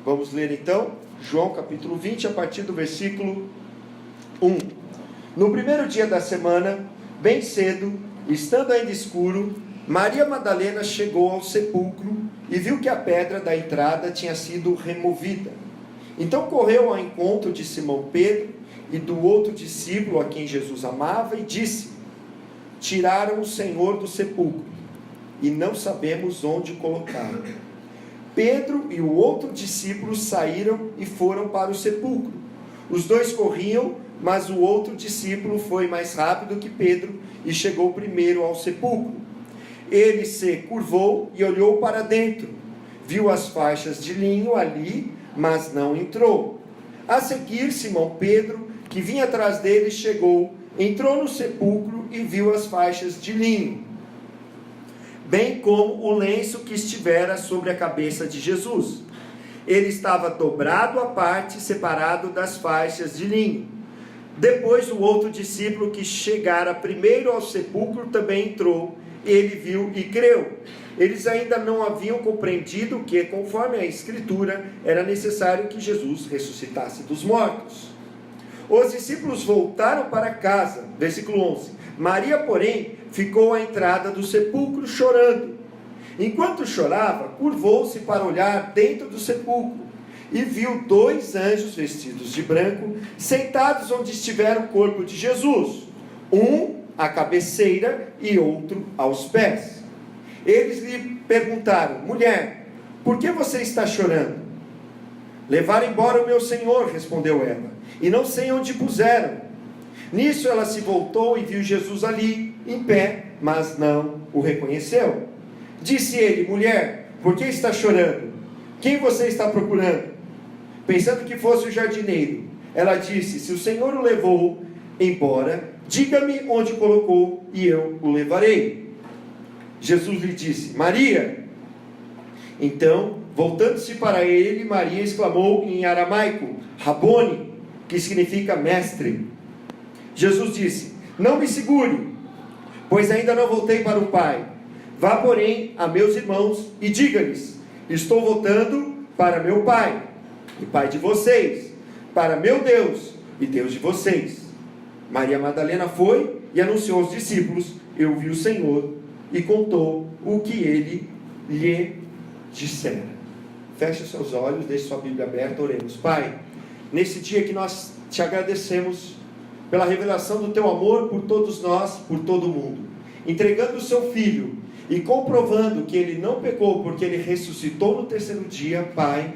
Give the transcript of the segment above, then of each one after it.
Vamos ler então João capítulo 20, a partir do versículo 1. No primeiro dia da semana, bem cedo, estando ainda escuro, Maria Madalena chegou ao sepulcro e viu que a pedra da entrada tinha sido removida. Então correu ao encontro de Simão Pedro e do outro discípulo a quem Jesus amava e disse: tiraram o Senhor do sepulcro e não sabemos onde colocá-lo. Pedro e o outro discípulo saíram e foram para o sepulcro. Os dois corriam, mas o outro discípulo foi mais rápido que Pedro e chegou primeiro ao sepulcro. Ele se curvou e olhou para dentro. Viu as faixas de linho ali, mas não entrou. A seguir, Simão Pedro, que vinha atrás dele, chegou, entrou no sepulcro e viu as faixas de linho, bem como o lenço que estivera sobre a cabeça de Jesus. Ele estava dobrado à parte, separado das faixas de linho. Depois o outro discípulo que chegara primeiro ao sepulcro também entrou. Ele viu e creu. Eles ainda não haviam compreendido que, conforme a Escritura, era necessário que Jesus ressuscitasse dos mortos. Os discípulos voltaram para casa. Versículo 11. Maria, porém, ficou à entrada do sepulcro chorando. Enquanto chorava, curvou-se para olhar dentro do sepulcro e viu dois anjos vestidos de branco, sentados onde estivera o corpo de Jesus, um à cabeceira e outro aos pés. Eles lhe perguntaram: mulher, por que você está chorando? Levaram embora o meu Senhor, respondeu ela, e não sei onde puseram. Nisso ela se voltou e viu Jesus ali, em pé, mas não o reconheceu. Disse ele: mulher, por que está chorando? Quem você está procurando? Pensando que fosse o jardineiro, ela disse: se o Senhor o levou embora, diga-me onde o colocou e eu o levarei. Jesus lhe disse: Maria. Então, voltando-se para ele, Maria exclamou em aramaico: Rabone, que significa mestre. Jesus disse: não me segure, pois ainda não voltei para o Pai. Vá, porém, a meus irmãos e diga-lhes: estou voltando para meu Pai e Pai de vocês, para meu Deus e Deus de vocês. Maria Madalena foi e anunciou aos discípulos: eu vi o Senhor, e contou o que ele lhe dissera. Feche seus olhos, deixe sua Bíblia aberta, oremos. Pai, nesse dia que nós te agradecemos pela revelação do teu amor por todos nós, por todo o mundo, entregando o seu Filho e comprovando que ele não pecou porque ele ressuscitou no terceiro dia, Pai,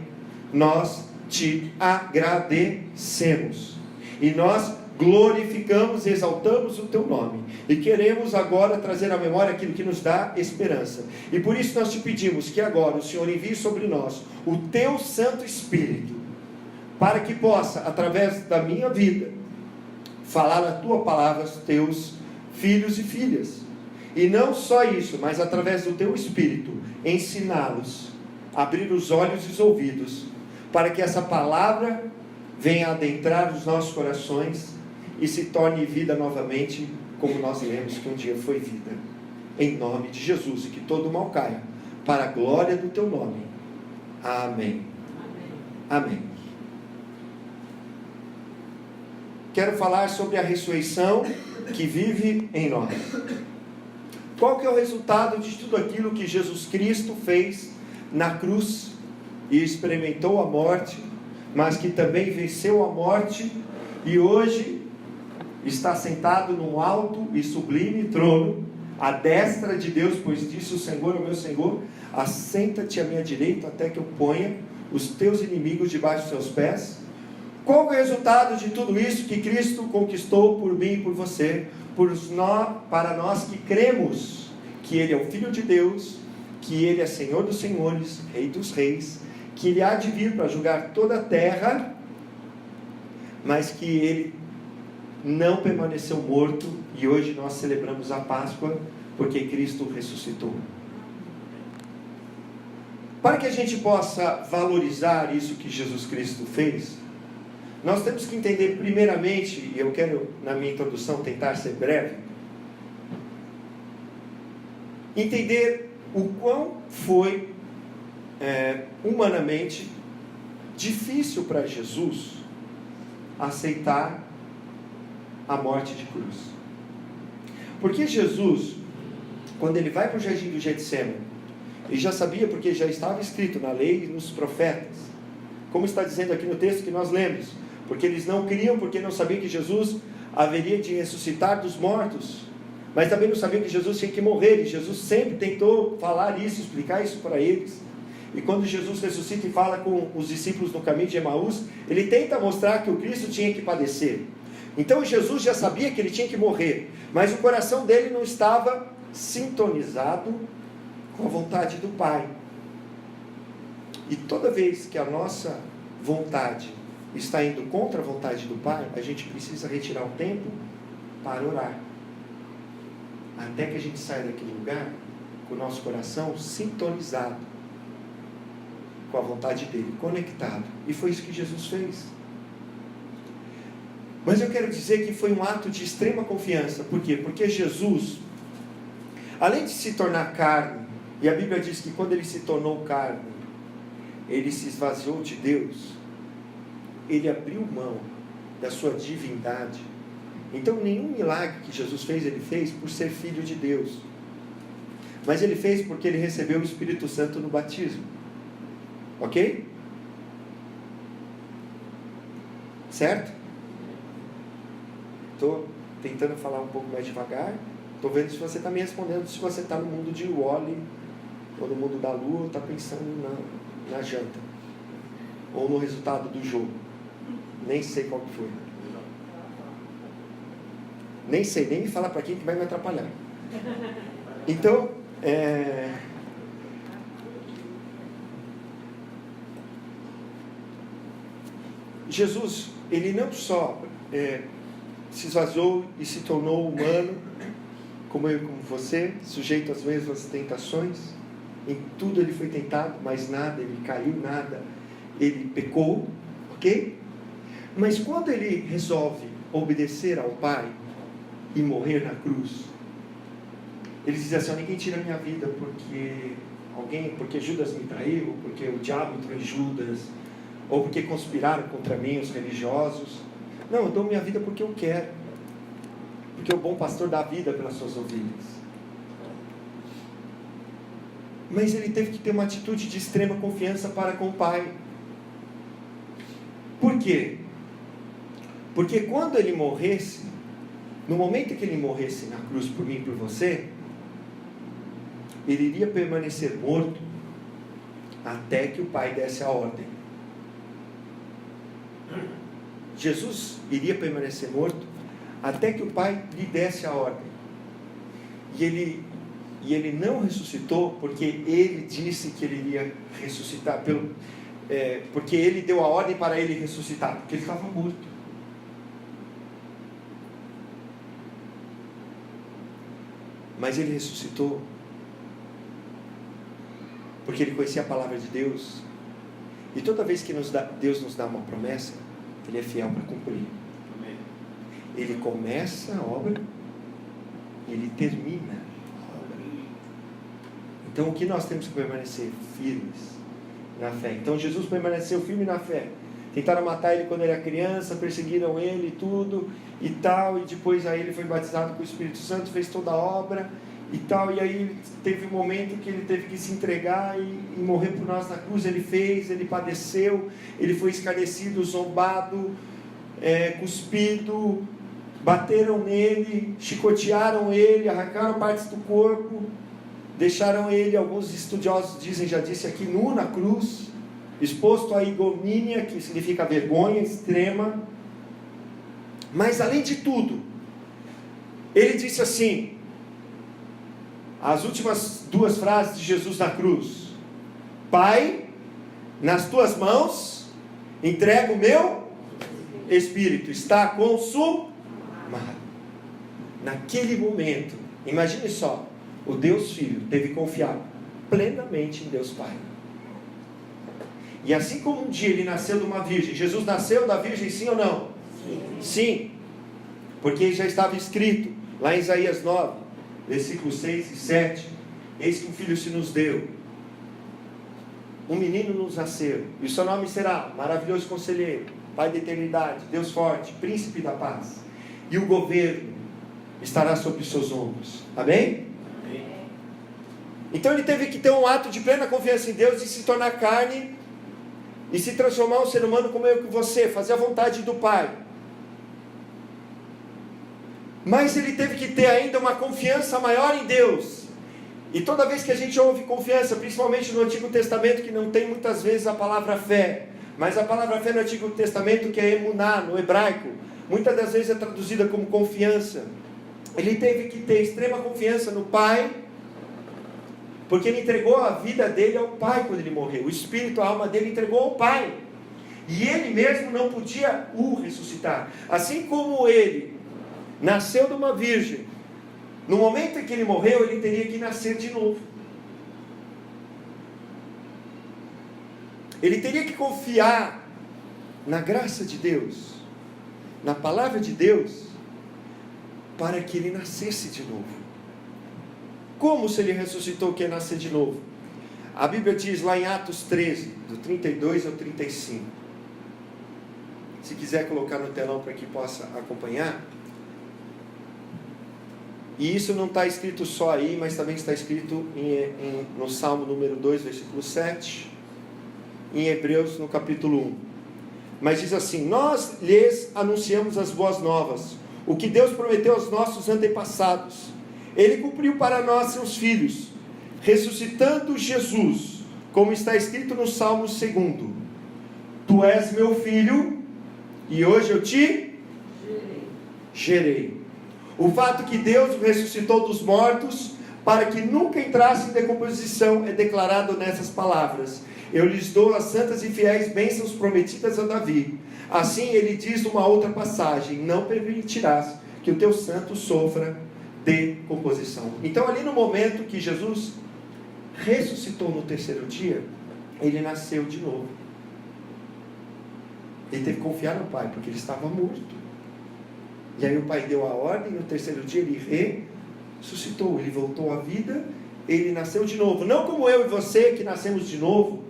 nós te agradecemos e nós glorificamos e exaltamos o teu nome e queremos agora trazer à memória aquilo que nos dá esperança, e por isso nós te pedimos que agora o Senhor envie sobre nós o teu Santo Espírito, para que possa, através da minha vida, falar a tua palavra aos teus filhos e filhas, e não só isso, mas através do teu Espírito, ensiná-los, abrir os olhos e os ouvidos, para que essa palavra venha adentrar os nossos corações e se torne vida novamente, como nós lemos que um dia foi vida, em nome de Jesus, e que todo mal caia, para a glória do teu nome. Amém. Amém. Quero falar sobre a ressurreição que vive em nós. Qual que é o resultado de tudo aquilo que Jesus Cristo fez na cruz e experimentou a morte, mas que também venceu a morte e hoje está sentado num alto e sublime trono, à destra de Deus, pois disse o Senhor ao meu Senhor: assenta-te à minha direita até que eu ponha os teus inimigos debaixo dos teus pés. Qual é o resultado de tudo isso que Cristo conquistou por mim e por você, para nós que cremos que Ele é o Filho de Deus, que Ele é Senhor dos senhores, Rei dos reis, que Ele há de vir para julgar toda a terra, mas que Ele não permaneceu morto, e hoje nós celebramos a Páscoa, porque Cristo ressuscitou. Para que a gente possa valorizar isso que Jesus Cristo fez, nós temos que entender primeiramente, e eu quero na minha introdução tentar ser breve, entender o quão foi humanamente difícil para Jesus aceitar a morte de cruz. Porque Jesus, quando ele vai para o jardim do Getsemane, ele já sabia, porque já estava escrito na lei e nos profetas, como está dizendo aqui no texto que nós lemos, porque eles não criam, porque não sabiam que Jesus haveria de ressuscitar dos mortos, mas também não sabiam que Jesus tinha que morrer, e Jesus sempre tentou falar isso, explicar isso para eles. E quando Jesus ressuscita e fala com os discípulos no caminho de Emaús, ele tenta mostrar que o Cristo tinha que padecer. Então Jesus já sabia que ele tinha que morrer, mas o coração dele não estava sintonizado com a vontade do Pai. E toda vez que a nossa vontade está indo contra a vontade do Pai, a gente precisa retirar o tempo para orar, até que a gente saia daquele lugar com o nosso coração sintonizado com a vontade dele, conectado. E foi isso que Jesus fez. Mas eu quero dizer que foi um ato de extrema confiança. Por quê? Porque Jesus, além de se tornar carne, e a Bíblia diz que quando ele se tornou carne, ele se esvaziou de Deus, ele abriu mão da sua divindade. Então nenhum milagre que Jesus fez, ele fez por ser filho de Deus, mas ele fez porque ele recebeu o Espírito Santo no batismo. Ok? Certo? Estou tentando falar um pouco mais devagar. Estou vendo se você está me respondendo, se você está no mundo de Wall-E, ou no mundo da Lua, ou está pensando na janta, ou no resultado do jogo. Nem sei qual que foi. Nem sei, nem me falar para quem que vai me atrapalhar. Então, Jesus, ele não só se esvaziou e se tornou humano, como eu e como você, sujeito às mesmas tentações. Em tudo ele foi tentado, mas nada, ele caiu, nada, ele pecou, ok? Mas quando ele resolve obedecer ao Pai e morrer na cruz, ele diz assim: ninguém tira a minha vida porque Judas me traiu, porque o diabo entrou em Judas, ou porque conspiraram contra mim os religiosos. Não, eu dou minha vida porque eu quero, porque o bom pastor dá a vida pelas suas ovelhas. Mas ele teve que ter uma atitude de extrema confiança para com o Pai. Por quê? Porque quando ele morresse, no momento que ele morresse na cruz por mim e por você, ele iria permanecer morto até que o Pai desse a ordem. Jesus iria permanecer morto até que o Pai lhe desse a ordem. E ele não ressuscitou porque ele disse que ele iria ressuscitar, porque ele deu a ordem para ele ressuscitar, porque ele estava morto. Mas ele ressuscitou porque ele conhecia a palavra de Deus. E toda vez que Deus nos dá uma promessa, ele é fiel para cumprir. Amém. Ele começa a obra, ele termina a obra. Então o que nós temos que permanecer? Firmes na fé. Então Jesus permaneceu firme na fé. Tentaram matar ele quando ele era criança, perseguiram ele e tudo e tal, e depois aí ele foi batizado com o Espírito Santo, fez toda a obra e tal, e aí teve um momento que ele teve que se entregar e morrer por nós na cruz. Ele fez, ele padeceu, ele foi escarnecido, zombado, cuspido, bateram nele, chicotearam ele, arrancaram partes do corpo, deixaram ele, alguns estudiosos dizem, já disse aqui, nu na cruz, exposto à ignomínia, que significa vergonha extrema. Mas além de tudo, ele disse assim, as últimas duas frases de Jesus na cruz: Pai, nas tuas mãos entrego o meu espírito, está consumado. Naquele momento, imagine só, o Deus Filho teve que confiar plenamente em Deus Pai. E assim como um dia ele nasceu de uma virgem, Jesus nasceu da virgem, sim ou não? Sim, porque já estava escrito lá em Isaías 9, versículos 6 e 7, eis que um filho se nos deu, um menino nos nasceu, e o seu nome será Maravilhoso Conselheiro, Pai da Eternidade, Deus Forte, Príncipe da Paz, e o governo estará sobre os seus ombros. Amém? Amém. Então ele teve que ter um ato de plena confiança em Deus e se tornar carne e se transformar um ser humano como eu e você, fazer a vontade do Pai. Mas ele teve que ter ainda uma confiança maior em Deus. E toda vez que a gente ouve confiança, principalmente no Antigo Testamento, que não tem muitas vezes a palavra fé, mas a palavra fé no Antigo Testamento, que é emuná, no hebraico, muitas das vezes é traduzida como confiança. Ele teve que ter extrema confiança no Pai, porque ele entregou a vida dele ao Pai quando ele morreu. O espírito, a alma dele entregou ao Pai. E ele mesmo não podia o ressuscitar. Assim como ele nasceu de uma virgem, no momento em que ele morreu, ele teria que nascer de novo. Ele teria que confiar na graça de Deus, na palavra de Deus, para que ele nascesse de novo. Como se ele ressuscitou que ia nascer de novo? A Bíblia diz lá em Atos 13, do 32 ao 35. Se quiser colocar no telão para que possa acompanhar. E isso não está escrito só aí, mas também está escrito no Salmo número 2, versículo 7, em Hebreus, no capítulo 1. Mas diz assim: nós lhes anunciamos as boas novas, o que Deus prometeu aos nossos antepassados. Ele cumpriu para nós, seus filhos, ressuscitando Jesus, como está escrito no Salmo 2. Tu és meu filho, e hoje eu te gerei. O fato que Deus o ressuscitou dos mortos, para que nunca entrasse em decomposição, é declarado nessas palavras: eu lhes dou as santas e fiéis bênçãos prometidas a Davi. Assim ele diz numa outra passagem: não permitirás que o teu santo sofra decomposição. Então ali no momento que Jesus ressuscitou no terceiro dia, ele nasceu de novo. Ele teve que confiar no Pai, porque ele estava morto. E aí o Pai deu a ordem, no terceiro dia ele ressuscitou, ele voltou à vida, ele nasceu de novo. Não como eu e você que nascemos de novo,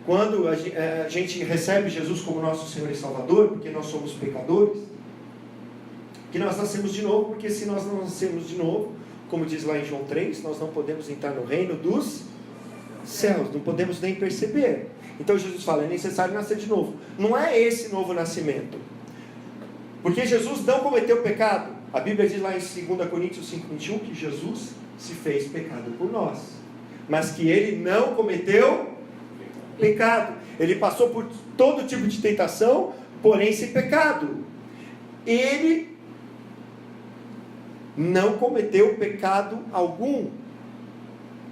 quando a gente recebe Jesus como nosso Senhor e Salvador, porque nós somos pecadores, que nós nascemos de novo, porque se nós não nascemos de novo, como diz lá em João 3, nós não podemos entrar no reino dos céus, não podemos nem perceber. Então Jesus fala, é necessário nascer de novo. Não é esse novo nascimento, porque Jesus não cometeu pecado. A Bíblia diz lá em 2 Coríntios 5:21 que Jesus se fez pecado por nós, mas que ele não cometeu pecado. Ele passou por todo tipo de tentação, porém sem pecado. Ele não cometeu pecado algum,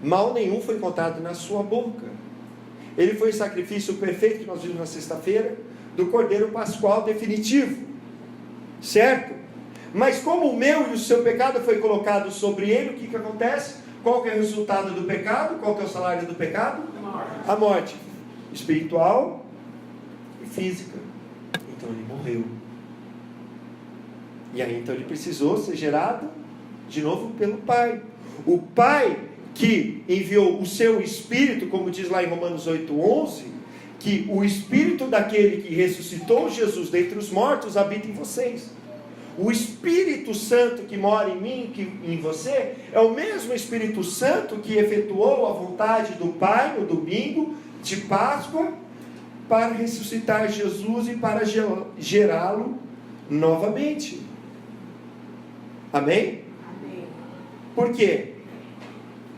mal nenhum foi encontrado na sua boca. Ele foi o sacrifício perfeito que nós vimos na sexta-feira, do Cordeiro Pascual definitivo, certo? Mas como o meu e o seu pecado foi colocado sobre ele, o que acontece? Qual que é o resultado do pecado? Qual que é o salário do pecado? A morte espiritual e física. Então ele morreu. E aí então ele precisou ser gerado de novo pelo Pai. O Pai que enviou o seu Espírito, como diz lá em Romanos 8:11, que o Espírito daquele que ressuscitou Jesus dentre os mortos habita em vocês. O Espírito Santo que mora em mim, que em você, é o mesmo Espírito Santo que efetuou a vontade do Pai no domingo de Páscoa para ressuscitar Jesus e para gerá-lo novamente. Amém? Amém. Por quê?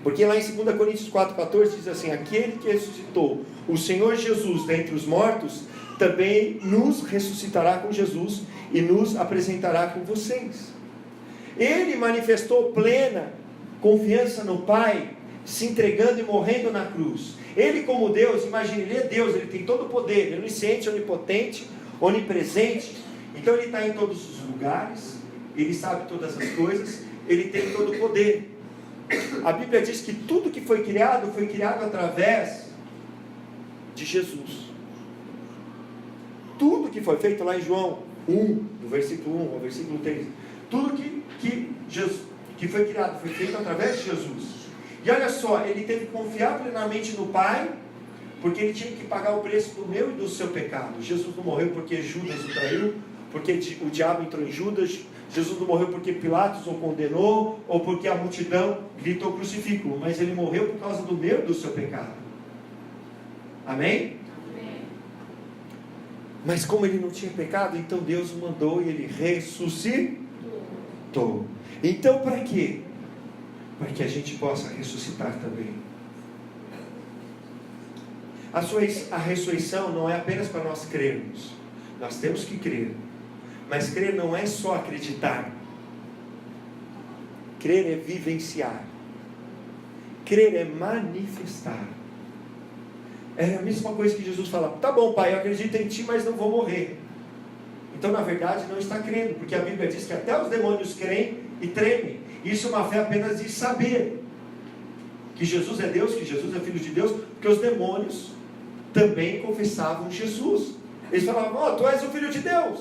Porque lá em 2 Coríntios 4:14 diz assim: aquele que ressuscitou o Senhor Jesus dentre os mortos, também nos ressuscitará com Jesus e nos apresentará com vocês. Ele manifestou plena confiança no Pai, se entregando e morrendo na cruz. Ele como Deus, imagine, ele é Deus, ele tem todo o poder, ele é onisciente, onipotente, onipresente. Então ele está em todos os lugares, ele sabe todas as coisas, ele tem todo o poder. A Bíblia diz que tudo que foi criado através de Jesus. Tudo que foi feito lá em João 1, do versículo 1 ao versículo 3, tudo que foi criado foi feito através de Jesus. E olha só, ele teve que confiar plenamente no Pai, porque ele tinha que pagar o preço do meu e do seu pecado. Jesus não morreu porque Judas o traiu, porque o diabo entrou em Judas. Jesus não morreu porque Pilatos o condenou, ou porque a multidão gritou crucifício, mas ele morreu por causa do meu e do seu pecado. Amém? Amém. Mas como ele não tinha pecado, então Deus o mandou e ele ressuscitou. Então para quê? Para que a gente possa ressuscitar também. A ressurreição não é apenas para nós crermos. Nós temos que crer. Mas crer não é só acreditar. Crer é vivenciar. Crer é manifestar. É a mesma coisa que Jesus fala: tá bom, Pai, eu acredito em Ti, mas não vou morrer. Então, na verdade, não está crendo, porque a Bíblia diz que até os demônios creem e tremem. Isso é uma fé apenas de saber que Jesus é Deus, que Jesus é Filho de Deus, porque os demônios também confessavam Jesus. Eles falavam: ó, Tu és o Filho de Deus,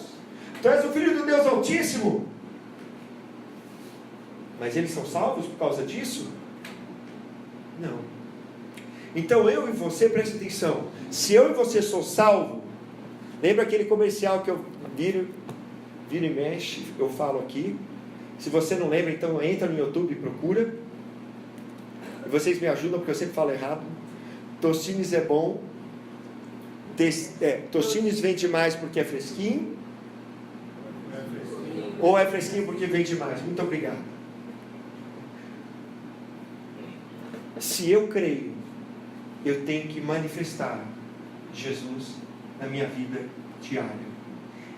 Tu és o Filho do Deus Altíssimo. Mas eles são salvos por causa disso? Não. Então eu e você, preste atenção, se eu e você sou salvo, lembra aquele comercial que eu viro e mexe, eu falo aqui? Se você não lembra, então entra no YouTube e procura. E vocês me ajudam, porque eu sempre falo errado. Tostines é bom. Tostines vende mais porque é fresquinho. Ou é fresquinho porque vende mais. Muito obrigado. Se eu creio, eu tenho que manifestar Jesus na minha vida diária.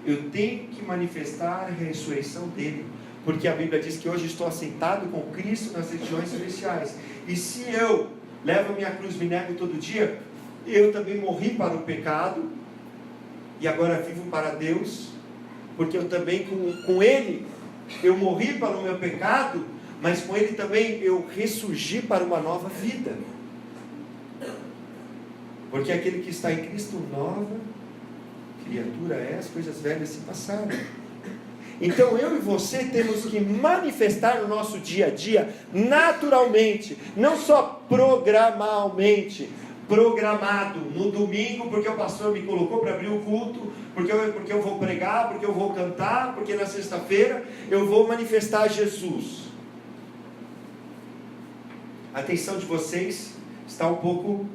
Eu tenho que manifestar a ressurreição dele, porque a Bíblia diz que hoje estou assentado com Cristo nas regiões celestiais. E se eu levo a minha cruz, me nego todo dia, eu também morri para o pecado e agora vivo para Deus, porque eu também com ele eu morri para o meu pecado, mas com ele também eu ressurgi para uma nova vida. Porque aquele que está em Cristo, nova criatura é, as coisas velhas se passaram. Então eu e você temos que manifestar no nosso dia a dia, naturalmente, não só programado, no domingo, porque o pastor me colocou para abrir o culto, porque eu vou pregar, porque eu vou cantar, porque na sexta-feira eu vou manifestar Jesus. A atenção de vocês está um pouco...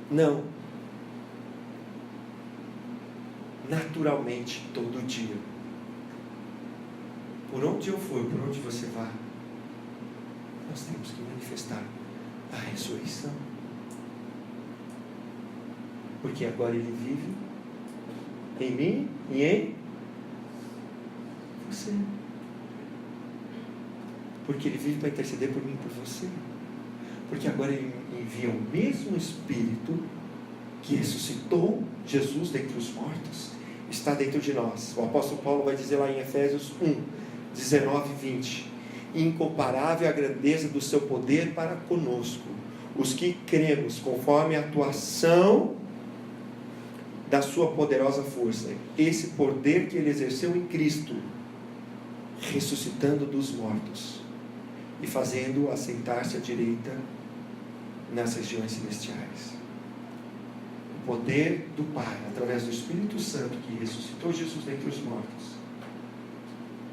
Não. Naturalmente, todo dia. Por onde eu for, por onde você vá, nós temos que manifestar a ressurreição. Porque agora Ele vive em mim e em você. Porque Ele vive para interceder por mim e por você. Porque agora Ele envia o mesmo Espírito que ressuscitou Jesus dentre os mortos, está dentro de nós. O apóstolo Paulo vai dizer lá em Efésios 1, 19 e 20: incomparável a grandeza do seu poder para conosco, os que cremos, conforme a atuação da sua poderosa força. Esse poder que Ele exerceu em Cristo, ressuscitando dos mortos e fazendo-o assentar-se à direita nas regiões celestiais. O poder do Pai, através do Espírito Santo que ressuscitou Jesus dentre os mortos,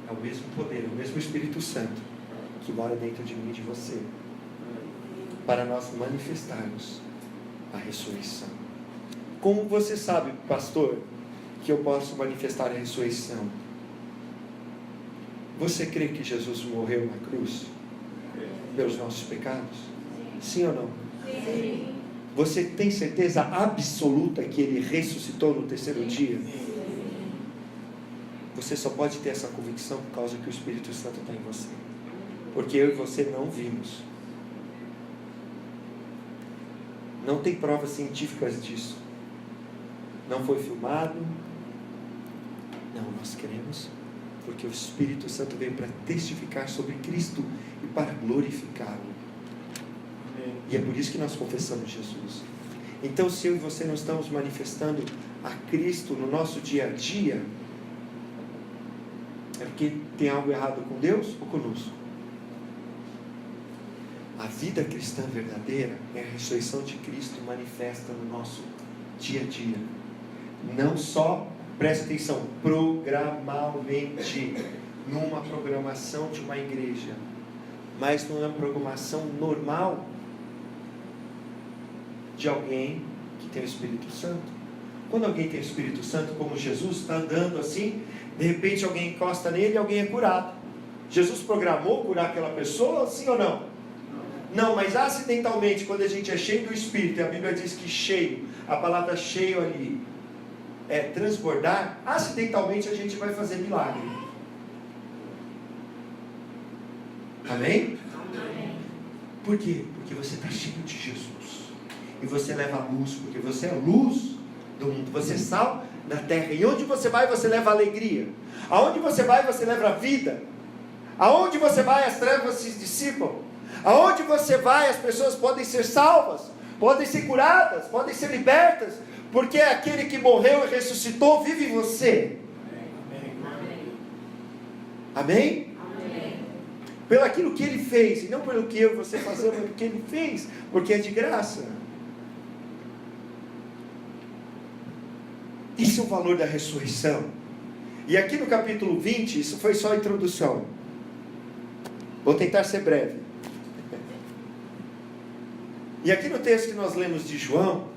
é o mesmo poder, é o mesmo Espírito Santo que mora dentro de mim e de você, para nós manifestarmos a ressurreição. Como você sabe, pastor, que eu posso manifestar a ressurreição? Você crê que Jesus morreu na cruz pelos nossos pecados? Sim ou não? Sim. Você tem certeza absoluta que Ele ressuscitou no terceiro dia? Você só pode ter essa convicção por causa que o Espírito Santo está em você. Porque eu e você não vimos. Não tem provas científicas disso. Não foi filmado. Não, nós cremos. Porque o Espírito Santo veio para testificar sobre Cristo e para glorificá-lo. E é por isso que nós confessamos Jesus. Então, se eu e você não estamos manifestando a Cristo no nosso dia a dia, é porque tem algo errado com Deus ou conosco? A vida cristã verdadeira é a ressurreição de Cristo manifesta no nosso dia a dia. Não só, preste atenção, programalmente, numa programação de uma igreja, mas numa programação normal de alguém que tem o Espírito Santo. Quando alguém tem o Espírito Santo, como Jesus, está andando assim, de repente alguém encosta nele e alguém é curado. Jesus programou curar aquela pessoa, sim ou não? Não, mas acidentalmente, quando a gente é cheio do Espírito, e a Bíblia diz que cheio, a palavra cheio ali é transbordar, acidentalmente a gente vai fazer milagre. Amém? Amém. Por quê? Porque você está cheio de Jesus. E você leva a luz, porque você é luz do mundo. Você é sal da terra. E onde você vai, você leva alegria. Aonde você vai, você leva a vida. Aonde você vai, as trevas se dissipam. Aonde você vai, as pessoas podem ser salvas, podem ser curadas, podem ser libertas, porque aquele que morreu e ressuscitou vive em você. Amém? Amém. Pelo aquilo que ele fez, e não pelo que eu e você fazemos, mas porque ele fez, porque é de graça. Esse é o valor da ressurreição. E aqui no capítulo 20, isso foi só a introdução. Vou tentar ser breve. E aqui no texto que nós lemos de João,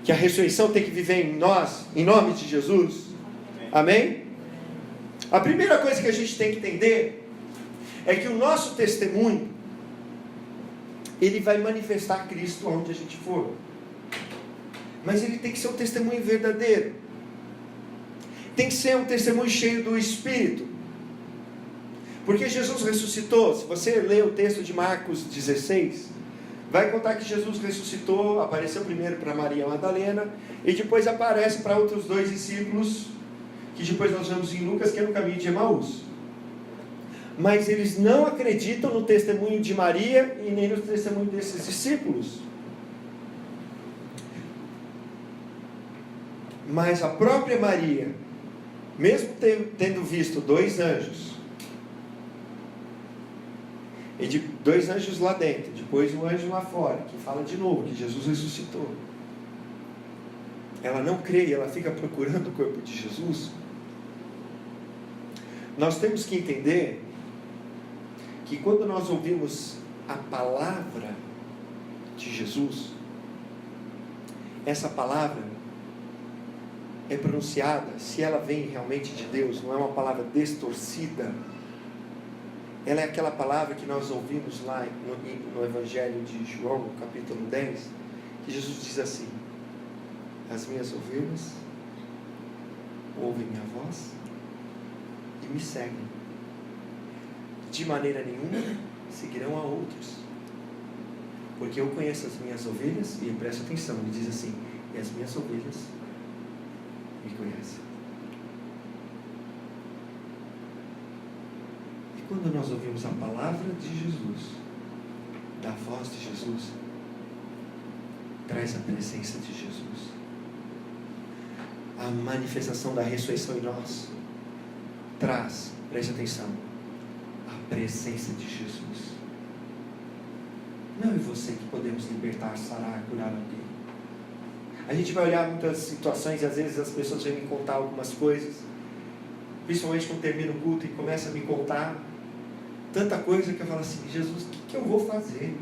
que a ressurreição tem que viver em nós, em nome de Jesus. Amém? A primeira coisa que a gente tem que entender é que o nosso testemunho, ele vai manifestar Cristo onde a gente for. Mas ele tem que ser um testemunho verdadeiro. Tem que ser um testemunho cheio do Espírito. Porque Jesus ressuscitou. Se você ler o texto de Marcos 16, vai contar que Jesus ressuscitou, apareceu primeiro para Maria Madalena, e depois aparece para outros 2 discípulos, que depois nós vemos em Lucas, que é no caminho de Emaús. Mas eles não acreditam no testemunho de Maria, e nem no testemunho desses discípulos. Mas a própria Maria, mesmo tendo visto 2 anjos, e de 2 anjos lá dentro, depois um anjo lá fora, que fala de novo que Jesus ressuscitou, ela não crê e ela fica procurando o corpo de Jesus. Nós temos que entender que quando nós ouvimos a palavra de Jesus, essa palavra é pronunciada, se ela vem realmente de Deus, não é uma palavra distorcida. Ela é aquela palavra que nós ouvimos lá no Evangelho de João, no capítulo 10, que Jesus diz assim: as minhas ovelhas ouvem minha voz e me seguem. De maneira nenhuma seguirão a outros, porque eu conheço as minhas ovelhas, e presta atenção, ele diz assim: e as minhas ovelhas me conhecem. E quando nós ouvimos a palavra de Jesus, da voz de Jesus, traz a presença de Jesus, a manifestação da ressurreição em nós traz, preste atenção, a presença de Jesus. Não é você que podemos libertar, sarar, curar alguém. A gente vai olhar muitas situações e às vezes as pessoas vêm me contar algumas coisas, principalmente quando termina o culto e começa a me contar tanta coisa que eu falo assim: Jesus, o que eu vou fazer?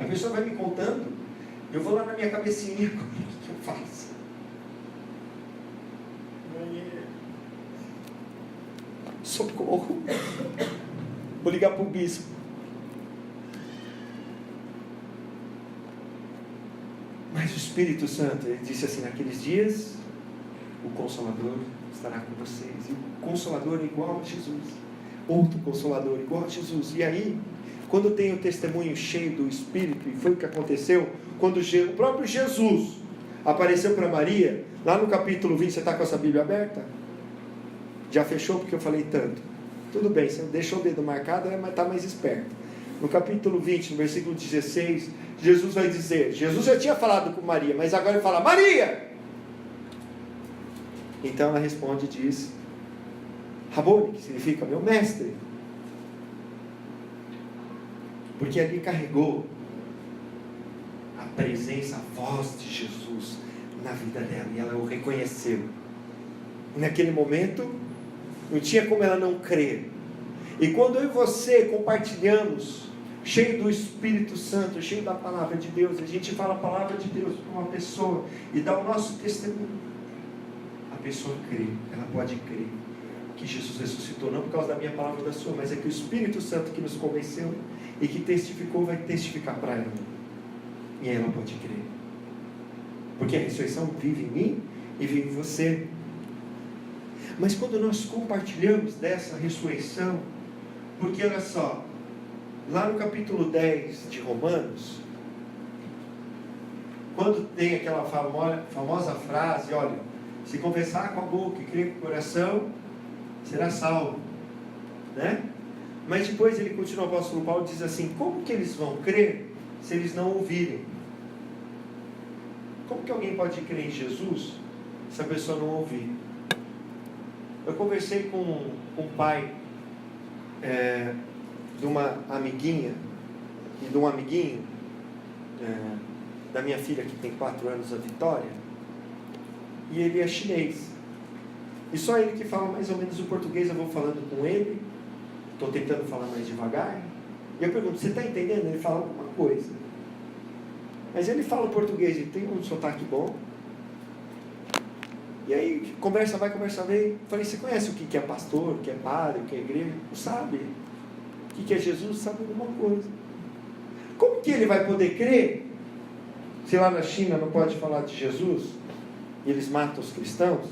A pessoa vai me contando, eu vou lá na minha cabecinha, o que eu faço? Socorro. Vou ligar para o bispo. Mas o Espírito Santo, ele disse assim: naqueles dias o Consolador estará com vocês. E o Consolador é igual a Jesus. Outro Consolador igual a Jesus. E aí, quando tem o testemunho cheio do Espírito, e foi o que aconteceu quando o próprio Jesus apareceu para Maria, lá no capítulo 20, você está com essa Bíblia aberta? Já fechou porque eu falei tanto? Tudo bem, você deixou o dedo marcado, mas está mais esperto. No capítulo 20, no versículo 16, Jesus vai dizer, Jesus já tinha falado com Maria, mas agora ele fala: Maria! Então ela responde e diz: Rabone, que significa meu mestre. porque ali carregou a presença, a voz de Jesus na vida dela, e ela o reconheceu. E naquele momento, não tinha como ela não crer. E quando eu e você compartilhamos, cheio do Espírito Santo, cheio da palavra de Deus, a gente fala a palavra de Deus para uma pessoa e dá o nosso testemunho, a pessoa crê, ela pode crer que Jesus ressuscitou, não por causa da minha palavra ou da sua, mas é que o Espírito Santo que nos convenceu e que testificou, vai testificar para ela, e ela pode crer, porque a ressurreição vive em mim e vive em você. Mas quando nós compartilhamos dessa ressurreição, porque olha só, lá no capítulo 10 de Romanos, quando tem aquela famosa frase, olha, se confessar com a boca e crer com o coração, será salvo, né? Mas depois ele continua, o apóstolo Paulo diz assim, como que eles vão crer se eles não ouvirem? Como que alguém pode crer em Jesus se a pessoa não ouvir? Eu conversei com um pai de uma amiguinha e de um amiguinho da minha filha que tem 4 anos, a Vitória, e ele é chinês, e só ele que fala mais ou menos o português. Eu vou falando com ele, estou tentando falar mais devagar, e eu pergunto, você está entendendo? Ele fala alguma coisa, mas ele fala o português, ele tem um sotaque bom. E aí, conversa vai, conversa vem. Falei, você conhece o que é pastor, o que é padre, o que é igreja? Não sabe. O que é Jesus? Sabe alguma coisa. Como que ele vai poder crer se lá na China não pode falar de Jesus e eles matam os cristãos?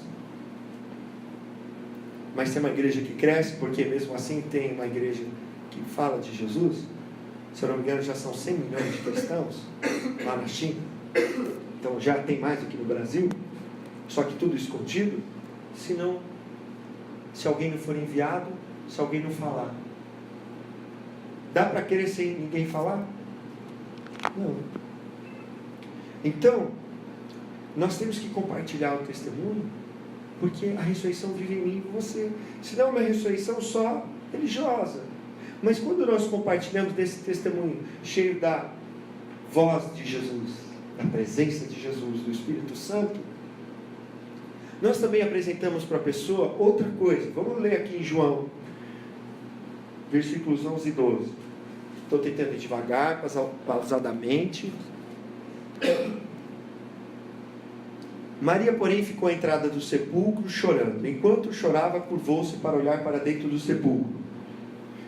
Mas tem uma igreja que cresce, porque mesmo assim tem uma igreja que fala de Jesus. Se eu não me engano, já são 100 milhões de cristãos lá na China. Então já tem mais do que no Brasil. Só que tudo escondido. Se alguém não for enviado, se alguém não falar, dá para querer sem ninguém falar? Não. Então, nós temos que compartilhar o testemunho, porque a ressurreição vive em mim e em você. Senão é uma ressurreição só religiosa. Mas quando nós compartilhamos desse testemunho, cheio da voz de Jesus, da presença de Jesus, do Espírito Santo, nós também apresentamos para a pessoa outra coisa. Vamos ler aqui em João, versículos 11 e 12. Estou tentando ir devagar, pausadamente. Maria, porém, ficou à entrada do sepulcro chorando. Enquanto chorava, curvou-se para olhar para dentro do sepulcro.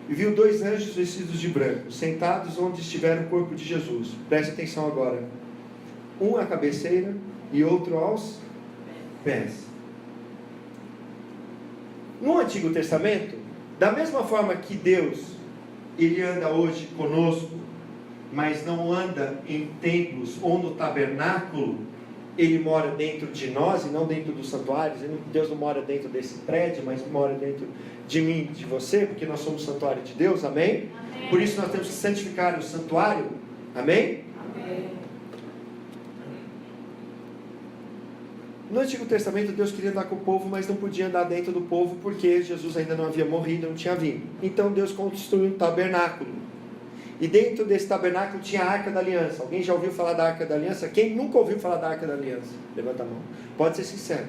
E viu 2 anjos vestidos de branco, sentados onde estivera o corpo de Jesus. Preste atenção agora. Um à cabeceira e outro aos pés. No Antigo Testamento, da mesma forma que Deus, Ele anda hoje conosco, mas não anda em templos ou no tabernáculo, Ele mora dentro de nós e não dentro dos santuários. Deus não mora dentro desse prédio, mas mora dentro de mim e de você, porque nós somos santuário de Deus, amém? Amém. Por isso nós temos que santificar o santuário, amém? Amém. No Antigo Testamento, Deus queria andar com o povo, mas não podia andar dentro do povo, porque Jesus ainda não havia morrido, não tinha vindo. Então Deus construiu um tabernáculo. E dentro desse tabernáculo tinha a Arca da Aliança. Alguém já ouviu falar da Arca da Aliança? Quem nunca ouviu falar da Arca da Aliança? Levanta a mão. Pode ser sincero.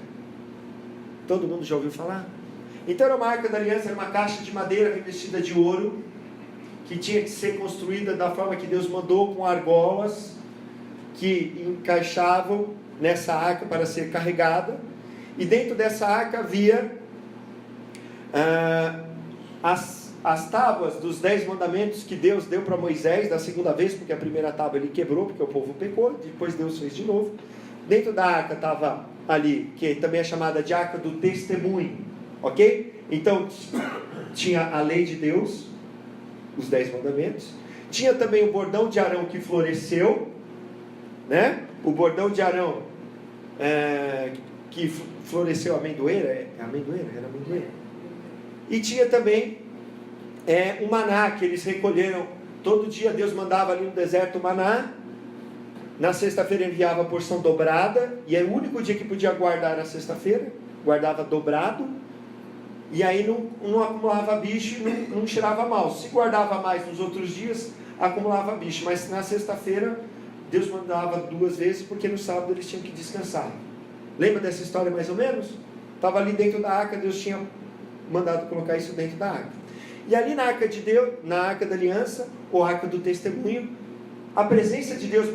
Todo mundo já ouviu falar? Então era uma Arca da Aliança, era uma caixa de madeira revestida de ouro, que tinha que ser construída da forma que Deus mandou, com argolas que encaixavam nessa arca para ser carregada. E dentro dessa arca havia as tábuas dos 10 mandamentos que Deus deu para Moisés da segunda vez, porque a primeira tábua ele quebrou, porque o povo pecou, depois Deus fez de novo. Dentro da arca estava ali, que também é chamada de Arca do Testemunho, ok? Então tinha a lei de Deus, os 10 mandamentos. Tinha também o bordão de Arão que floresceu, né? O bordão de Arão que floresceu, amendoeira, era amendoeira. E tinha também o maná que eles recolheram. Todo dia Deus mandava ali no deserto o maná. Na sexta-feira enviava a porção dobrada, e é o único dia que podia guardar na sexta-feira, guardava dobrado, e aí não acumulava bicho e não cheirava mal. Se guardava mais nos outros dias, acumulava bicho. Mas na sexta-feira, Deus mandava 2 vezes, porque no sábado eles tinham que descansar. Lembra dessa história mais ou menos? Estava ali dentro da arca, Deus tinha mandado colocar isso dentro da arca. E ali na arca de Deus, na arca da aliança, ou arca do testemunho, a presença de Deus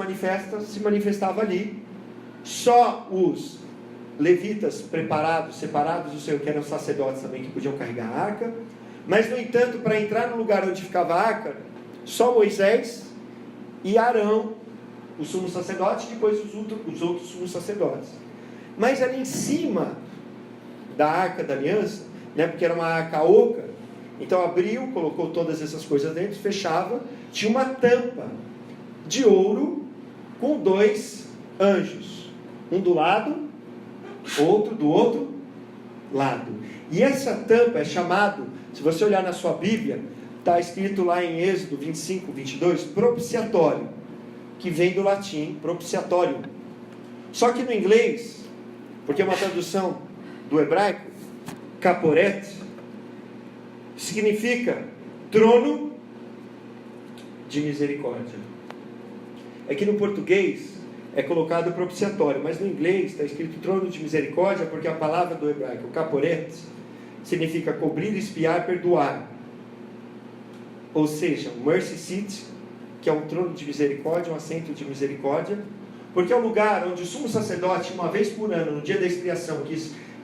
se manifestava ali. Só os levitas preparados, separados do Senhor, que eram sacerdotes também, que podiam carregar a arca. Mas, no entanto, para entrar no lugar onde ficava a arca, só Moisés e Arão, o sumo sacerdote, e depois os outros sumos sacerdotes. Mas ali em cima da arca da aliança, né, porque era uma arca oca, então abriu, colocou todas essas coisas dentro, fechava, tinha uma tampa de ouro com 2 anjos, um do lado, outro do outro lado. E essa tampa é chamado, se você olhar na sua Bíblia, está escrito lá em Êxodo 25, 22, propiciatório, que vem do latim, propiciatório. Só que no inglês, porque é uma tradução do hebraico, caporet, significa trono de misericórdia. É que no português é colocado propiciatório, mas no inglês está escrito trono de misericórdia, porque a palavra do hebraico, caporet, significa cobrir, espiar, perdoar. Ou seja, mercy seat, que é um trono de misericórdia, um assento de misericórdia, porque é o lugar onde o sumo sacerdote, uma vez por ano, no dia da expiação,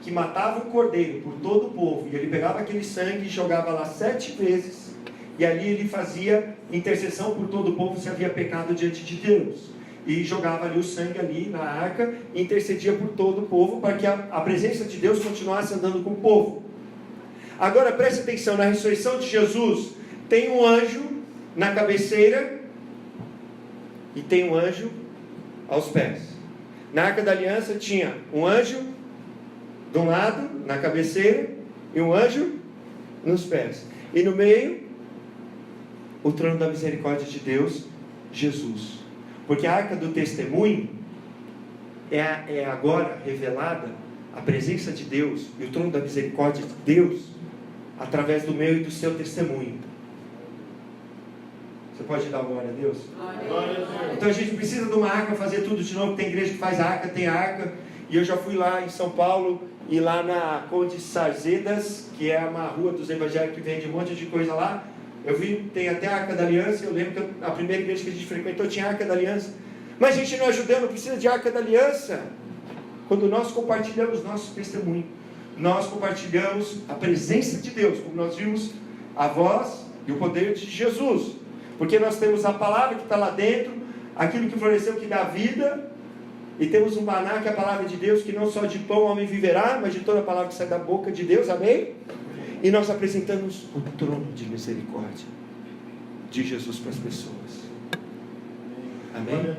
que matava um cordeiro por todo o povo, e ele pegava aquele sangue e jogava lá 7 vezes, e ali ele fazia intercessão por todo o povo se havia pecado diante de Deus, e jogava ali o sangue ali na arca, e intercedia por todo o povo, para que a presença de Deus continuasse andando com o povo. Agora preste atenção, na ressurreição de Jesus, tem um anjo na cabeceira, e tem um anjo aos pés. Na arca da aliança tinha um anjo de um lado, na cabeceira, e um anjo nos pés. E no meio, o trono da misericórdia de Deus, Jesus. Porque a arca do testemunho é agora revelada a presença de Deus e o trono da misericórdia de Deus através do meu e do seu testemunho. Você pode dar glória a Deus? Glória a Deus. Então a gente precisa de uma arca, fazer tudo de novo. Tem igreja que faz arca, tem arca. E eu já fui lá em São Paulo, e lá na Conde Sarzedas, que é uma rua dos evangélicos que vende um monte de coisa lá, eu vi, tem até a Arca da Aliança. Eu lembro que a primeira igreja que a gente frequentou tinha a Arca da Aliança. Mas a gente não é judeu, não precisa de Arca da Aliança. Quando nós compartilhamos nosso testemunho, nós compartilhamos a presença de Deus, como nós vimos a voz e o poder de Jesus, porque nós temos a palavra que está lá dentro, aquilo que floresceu, que dá vida, e temos um maná, que é a palavra de Deus, que não só de pão o homem viverá, mas de toda a palavra que sai da boca de Deus, amém? E nós apresentamos o trono de misericórdia de Jesus para as pessoas, amém?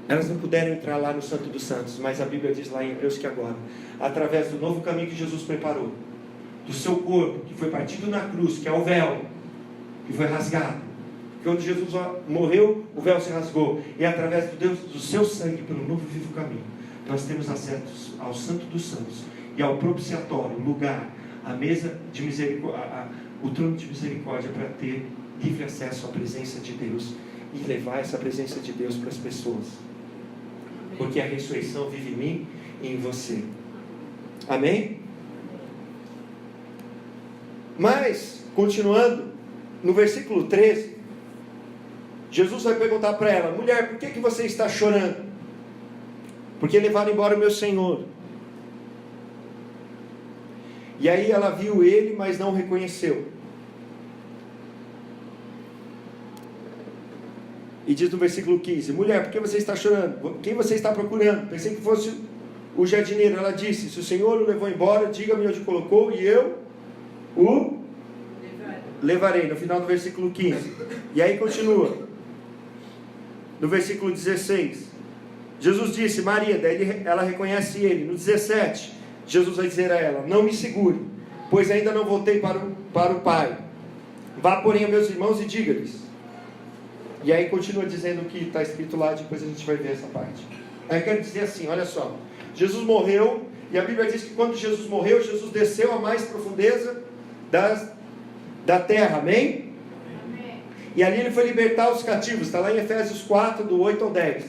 Elas não puderam entrar lá no Santo dos Santos, mas a Bíblia diz lá em Hebreus que agora, através do novo caminho que Jesus preparou, do seu corpo, que foi partido na cruz, que é o véu, que foi rasgado, quando Jesus morreu, o véu se rasgou, e através do seu sangue, pelo novo e vivo caminho, nós temos acesso ao Santo dos Santos, e ao propiciatório, lugar, a mesa de misericórdia, o trono de misericórdia, para ter livre acesso à presença de Deus, e levar essa presença de Deus para as pessoas, porque a ressurreição vive em mim e em você, amém? Mas, continuando, no versículo 13, Jesus vai perguntar para ela: mulher, por que você está chorando? Porque levaram embora o meu Senhor. E aí ela viu ele, mas não o reconheceu. E diz no versículo 15: mulher, por que você está chorando? Quem você está procurando? Pensei que fosse o jardineiro. Ela disse: se o Senhor o levou embora, diga-me onde colocou, e eu o levarei. No final do versículo 15. E aí continua. No versículo 16, Jesus disse: Maria. Daí ela reconhece ele. No 17, Jesus vai dizer a ela: não me segure, pois ainda não voltei para o Pai. Vá, porém, a meus irmãos e diga-lhes. E aí continua dizendo o que está escrito lá. Depois a gente vai ver essa parte. Aí eu quero dizer assim, olha só, Jesus morreu, e a Bíblia diz que quando Jesus morreu, Jesus desceu à mais profundeza da terra, amém? E ali ele foi libertar os cativos. Está lá em Efésios 4, do 8 ao 10.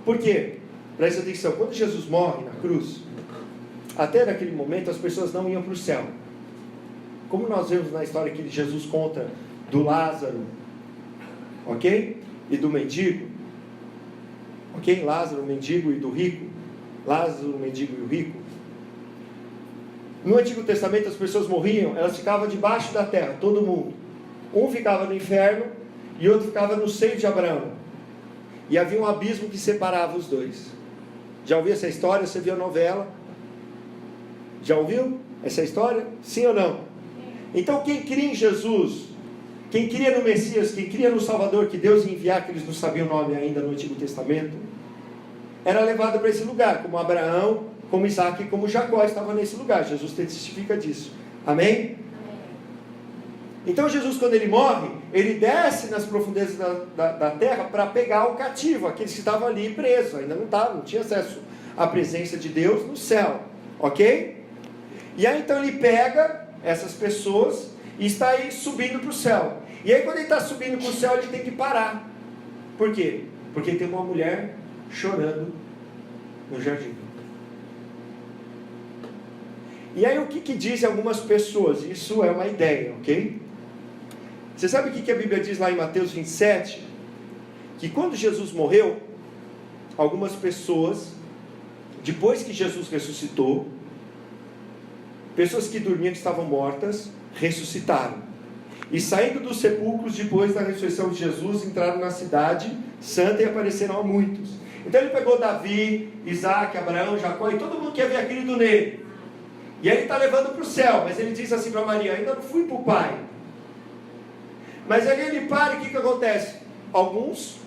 Por quê? Presta atenção. Quando Jesus morre na cruz, até naquele momento as pessoas não iam para o céu. Como nós vemos na história que Jesus conta do Lázaro, ok? E do mendigo, ok? Lázaro, o mendigo, e do rico. Lázaro, o mendigo e o rico. No Antigo Testamento as pessoas morriam, elas ficavam debaixo da terra, todo mundo. Um ficava no inferno e outro ficava no seio de Abraão. E havia um abismo que separava os dois. Já ouviu essa história? Você viu a novela? Já ouviu essa história? Sim ou não? Então quem cria em Jesus, quem cria no Messias, quem cria no Salvador que Deus ia enviar, que eles não sabiam o nome ainda no Antigo Testamento, era levado para esse lugar, como Abraão, como Isaac e como Jacó estavam nesse lugar. Jesus testifica disso. Amém? Então Jesus, quando ele morre, ele desce nas profundezas da terra para pegar o cativo, aqueles que estavam ali presos, ainda não tinha acesso à presença de Deus no céu, ok? E aí então ele pega essas pessoas e está aí subindo para o céu. E aí quando ele está subindo para o céu, ele tem que parar. Por quê? Porque tem uma mulher chorando no jardim. E aí o que dizem algumas pessoas? Isso é uma ideia, ok? Você sabe o que a Bíblia diz lá em Mateus 27? Que quando Jesus morreu, algumas pessoas, depois que Jesus ressuscitou, pessoas que dormiam, que estavam mortas, ressuscitaram. E saindo dos sepulcros, depois da ressurreição de Jesus, entraram na cidade santa e apareceram a muitos. Então ele pegou Davi, Isaac, Abraão, Jacó e todo mundo que havia crido nele. E aí ele está levando para o céu, mas ele diz assim para Maria: ainda não fui para o Pai. Mas ali ele para e o que acontece? Alguns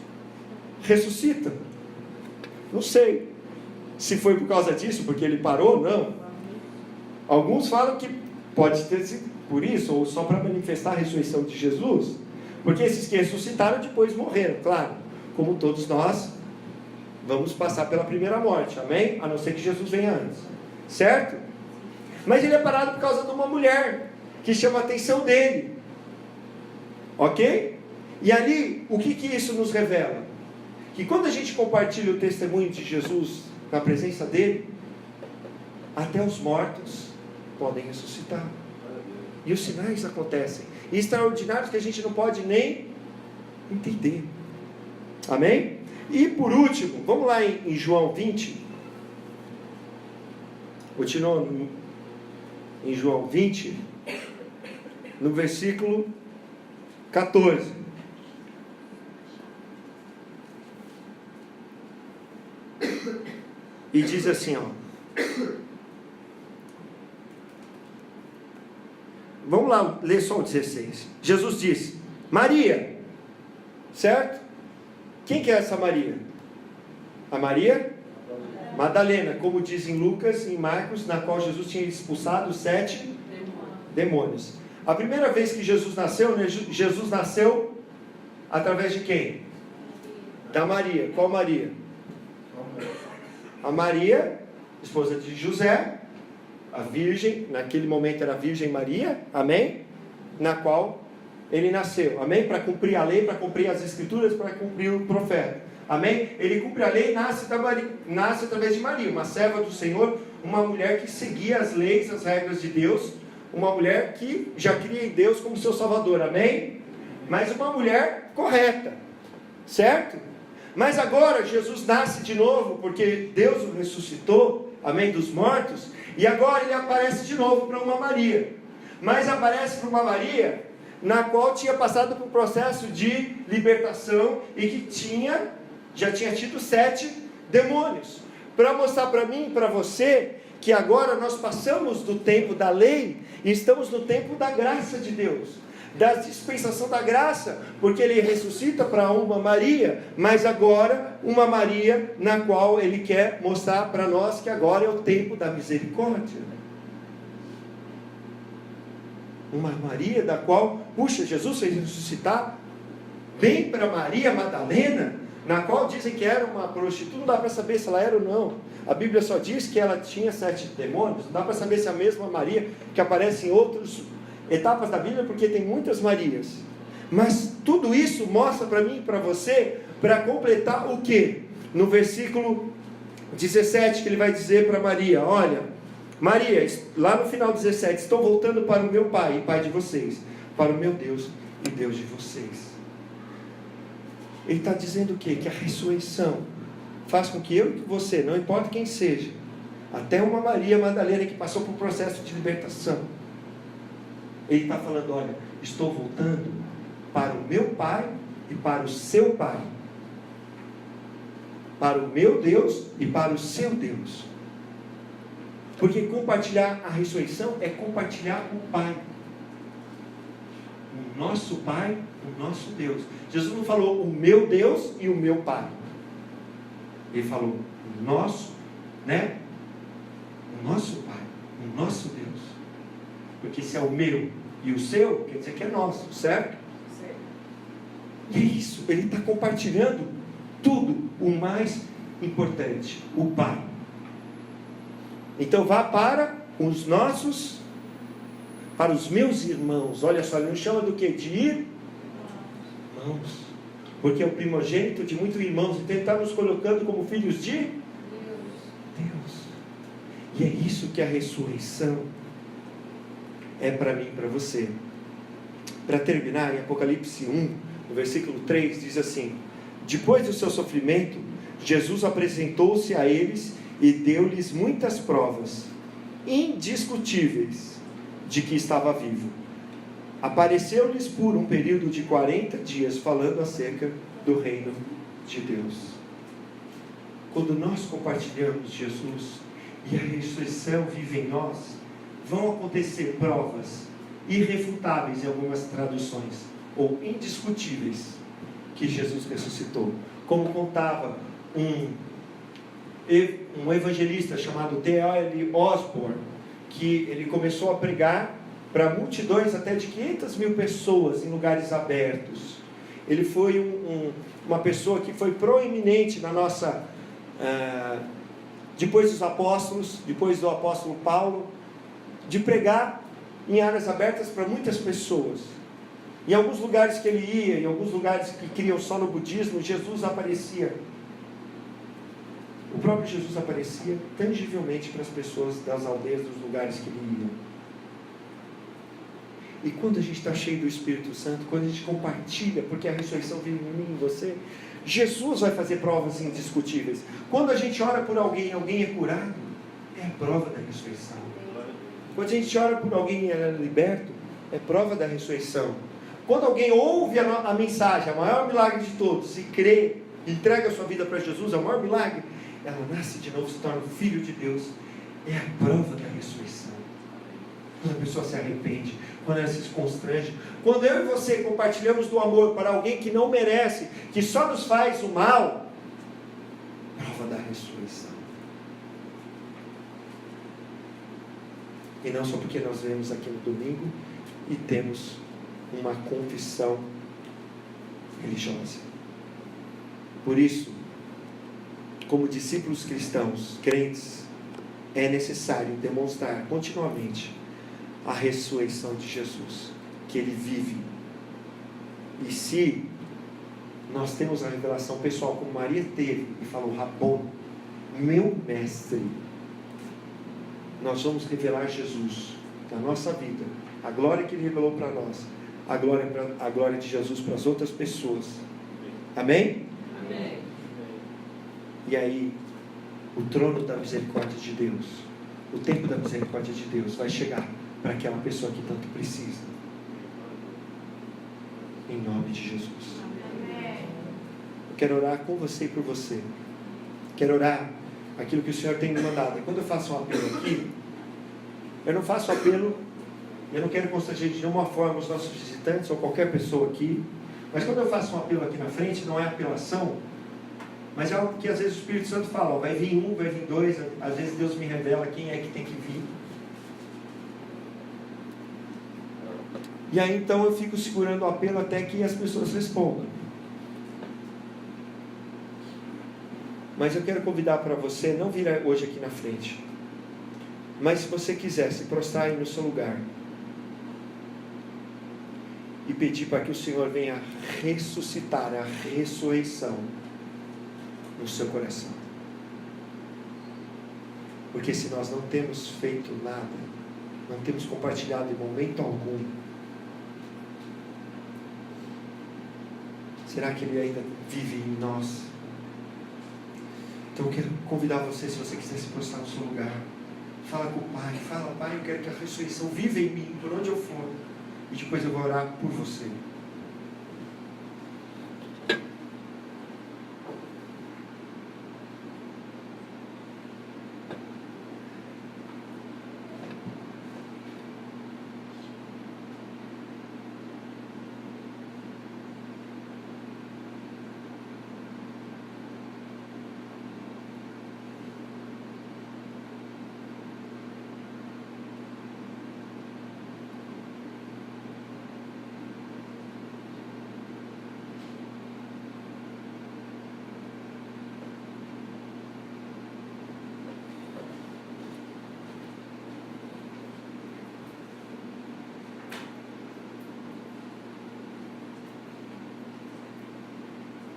ressuscitam. Não sei se foi por causa disso, porque ele parou, não. Alguns falam que pode ter sido por isso, ou só para manifestar a ressurreição de Jesus, porque esses que ressuscitaram depois morreram, claro, como todos nós vamos passar pela primeira morte, amém? A não ser que Jesus venha antes, certo? Mas ele é parado por causa de uma mulher que chama a atenção dele, ok? E ali, o que isso nos revela? Que quando a gente compartilha o testemunho de Jesus na presença dele, até os mortos podem ressuscitar. E os sinais acontecem. E extraordinários que a gente não pode nem entender. Amém? E por último, vamos lá em João 20. Continuando em João 20, no versículo 14. E diz assim, ó. Vamos lá, ler só o 16. Jesus disse: Maria, certo? Quem que é essa Maria? A Maria Madalena, como diz em Lucas e em Marcos, na qual Jesus tinha expulsado 7 demônios. A primeira vez que Jesus nasceu, né, Jesus nasceu através de quem? Da Maria. Qual Maria? A Maria, esposa de José, a virgem, naquele momento era a Virgem Maria, amém? Na qual ele nasceu, amém? Para cumprir a lei, para cumprir as escrituras, para cumprir o profeta, amém? Ele cumpre a lei e nasce através de Maria, uma serva do Senhor, uma mulher que seguia as leis, as regras de Deus, uma mulher que já cria em Deus como seu Salvador, amém? Mas uma mulher correta, certo? Mas agora Jesus nasce de novo, porque Deus o ressuscitou, amém, dos mortos, e agora ele aparece de novo para uma Maria, mas aparece para uma Maria na qual tinha passado por um processo de libertação e que já tinha tido 7 demônios, para mostrar para mim e para você que agora nós passamos do tempo da lei e estamos no tempo da graça de Deus, da dispensação da graça, porque ele ressuscita para uma Maria, mas agora uma Maria na qual ele quer mostrar para nós que agora é o tempo da misericórdia. Uma Maria da qual, puxa, Jesus fez ressuscitar bem para Maria Madalena, na qual dizem que era uma prostituta, não dá para saber se ela era ou não. A Bíblia só diz que ela tinha 7 demônios, não dá para saber se é a mesma Maria que aparece em etapas da Bíblia porque tem muitas Marias. Mas tudo isso mostra para mim e para você, para completar o quê? No versículo 17, que ele vai dizer para Maria: olha, Maria, lá no final 17, estou voltando para o meu Pai e Pai de vocês, para o meu Deus e Deus de vocês. Ele está dizendo o quê? Que a ressurreição faz com que eu e que você, não importa quem seja, até uma Maria Madalena que passou por um processo de libertação, ele está falando: olha, estou voltando para o meu Pai e para o seu Pai, para o meu Deus e para o seu Deus. Porque compartilhar a ressurreição é compartilhar o Pai, o nosso Pai, o nosso Deus. Jesus não falou o meu Deus e o meu Pai, ele falou o nosso, né? O nosso Pai, o nosso Deus. Porque se é o meu e o seu, quer dizer que é nosso, certo? E é isso, ele está compartilhando tudo, o mais importante, o Pai. Então vá para os nossos, para os meus irmãos. Olha só, ele não chama do que? De irmãos. Porque é o primogênito de muitos irmãos. Então ele está nos colocando como filhos de Deus. E é isso que a ressurreição é para mim e para você. Para terminar, em Apocalipse 1, no versículo 3, diz assim: depois do seu sofrimento, Jesus apresentou-se a eles e deu-lhes muitas provas indiscutíveis de que estava vivo. Apareceu-lhes por um período de 40 dias, falando acerca do reino de Deus. Quando nós compartilhamos Jesus e a ressurreição vive em nós, vão acontecer provas irrefutáveis em algumas traduções, ou indiscutíveis, que Jesus ressuscitou. Como contava um evangelista chamado T.L. Osborne, que ele começou a pregar para multidões até de 500 mil pessoas em lugares abertos. Ele foi uma pessoa que foi proeminente na nossa... depois dos apóstolos, depois do apóstolo Paulo, de pregar em áreas abertas para muitas pessoas. Em alguns lugares que ele ia, em alguns lugares que criam só no budismo, Jesus aparecia. O próprio Jesus aparecia tangivelmente para as pessoas das aldeias, dos lugares que ele ia. E quando a gente está cheio do Espírito Santo, quando a gente compartilha, porque a ressurreição vive em mim e em você, Jesus vai fazer provas indiscutíveis. Quando a gente ora por alguém, alguém é curado, é a prova da ressurreição. Quando a gente ora por alguém e é liberto, é prova da ressurreição. Quando alguém ouve a mensagem, o maior milagre de todos, e crê, entrega a sua vida para Jesus, é o maior milagre, ela nasce de novo, se torna filho de Deus, é a prova da ressurreição. Quando a pessoa se arrepende, quando ela se constrange, quando eu e você compartilhamos do amor para alguém que não merece, que só nos faz o mal, prova da ressurreição. E não só porque nós vemos aqui no domingo e temos uma confissão religiosa. Por isso, como discípulos cristãos, crentes, é necessário demonstrar continuamente a ressurreição de Jesus, que Ele vive. E se nós temos a revelação pessoal, como Maria teve, e falou: Rabon, meu mestre, nós vamos revelar Jesus na nossa vida, a glória que Ele revelou para nós, a glória de Jesus para as outras pessoas. Amém? Amém. E aí, o trono da misericórdia de Deus, o tempo da misericórdia de Deus vai chegar para aquela pessoa que tanto precisa. Em nome de Jesus. Amém. Eu quero orar com você e por você. Quero orar aquilo que o Senhor tem me mandado. E quando eu faço um apelo aqui, eu não faço apelo, eu não quero constranger de nenhuma forma os nossos visitantes ou qualquer pessoa aqui, mas quando eu faço um apelo aqui na frente, não é apelação, mas é algo que às vezes o Espírito Santo fala: ó, vai vir um, vai vir dois, às vezes Deus me revela quem é que tem que vir. E aí então eu fico segurando o apelo até que as pessoas respondam. Mas eu quero convidar para você não vir hoje aqui na frente, mas se você quiser se prostrar aí no seu lugar, pedir para que o Senhor venha ressuscitar a ressurreição no seu coração. Porque se nós não temos feito nada, não temos compartilhado em momento algum, será que Ele ainda vive em nós? Então eu quero convidar você, se você quiser se prostrar no seu lugar, fala com o Pai, fala: Pai, eu quero que a ressurreição viva em mim, por onde eu for, e depois eu vou orar por você.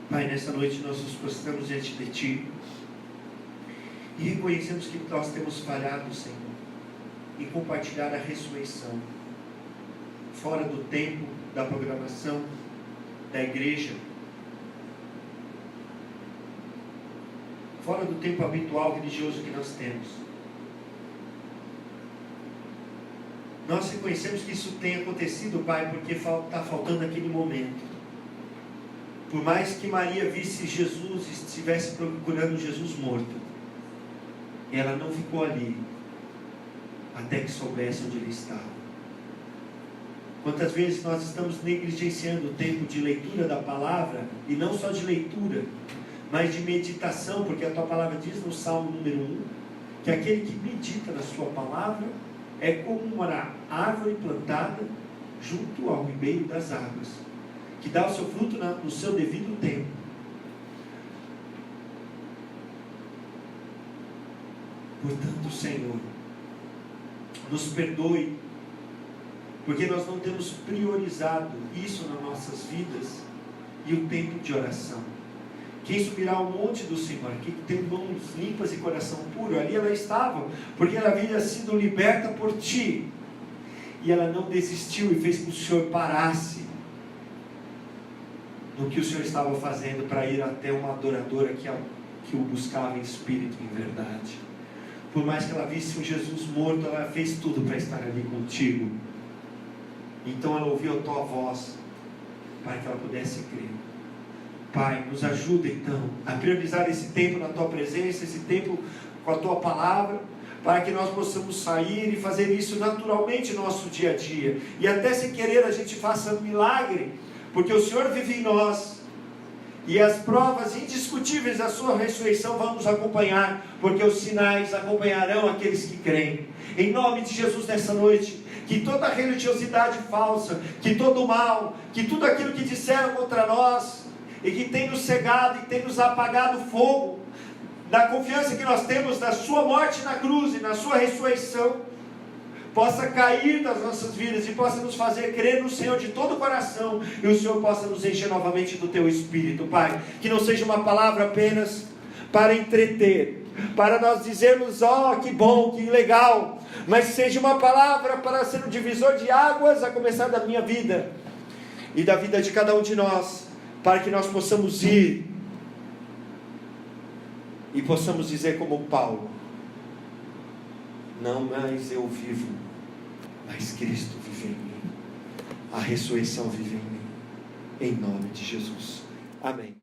Pai, nessa noite nós nos prostramos diante de Ti e reconhecemos que nós temos falhado, Senhor, em compartilhar a ressurreição fora do tempo, da programação, da igreja, fora do tempo habitual religioso que nós temos. Nós reconhecemos que isso tem acontecido, Pai, porque está faltando aquele momento. Por mais que Maria visse Jesus e estivesse procurando Jesus morto, ela não ficou ali até que soubesse onde Ele estava. Quantas vezes nós estamos negligenciando o tempo de leitura da palavra, e não só de leitura, mas de meditação, porque a Tua palavra diz no Salmo número 1, que aquele que medita na Sua palavra é como uma árvore plantada junto ao ribeiro das águas, que dá o seu fruto no seu devido tempo. Portanto, Senhor, nos perdoe, porque nós não temos priorizado isso nas nossas vidas, e o tempo de oração. Quem subirá ao monte do Senhor, que tem mãos limpas e coração puro, ali ela estava, porque ela havia sido liberta por Ti, e ela não desistiu e fez com que o Senhor parasse no que o Senhor estava fazendo, para ir até uma adoradora que o buscava em espírito e em verdade. Por mais que ela visse um Jesus morto, ela fez tudo para estar ali contigo. Então ela ouviu a Tua voz, para que ela pudesse crer. Pai, nos ajuda então a priorizar esse tempo na Tua presença, esse tempo com a Tua palavra, para que nós possamos sair e fazer isso naturalmente no nosso dia a dia, e até sem querer a gente faça um milagre, porque o Senhor vive em nós, e as provas indiscutíveis da Sua ressurreição vão nos acompanhar, porque os sinais acompanharão aqueles que creem. Em nome de Jesus, nessa noite, que toda religiosidade falsa, que todo mal, que tudo aquilo que disseram contra nós, e que tem nos cegado, e tem nos apagado o fogo da confiança que nós temos na Sua morte na cruz e na Sua ressurreição, possa cair das nossas vidas e possa nos fazer crer no Senhor de todo o coração, e o Senhor possa nos encher novamente do Teu Espírito, Pai. Que não seja uma palavra apenas para entreter, para nós dizermos: ó, que bom, que legal, mas seja uma palavra para ser um divisor de águas, a começar da minha vida e da vida de cada um de nós, para que nós possamos ir e possamos dizer como Paulo: não mais eu vivo, mas Cristo vive em mim. A ressurreição vive em mim. Em nome de Jesus. Amém.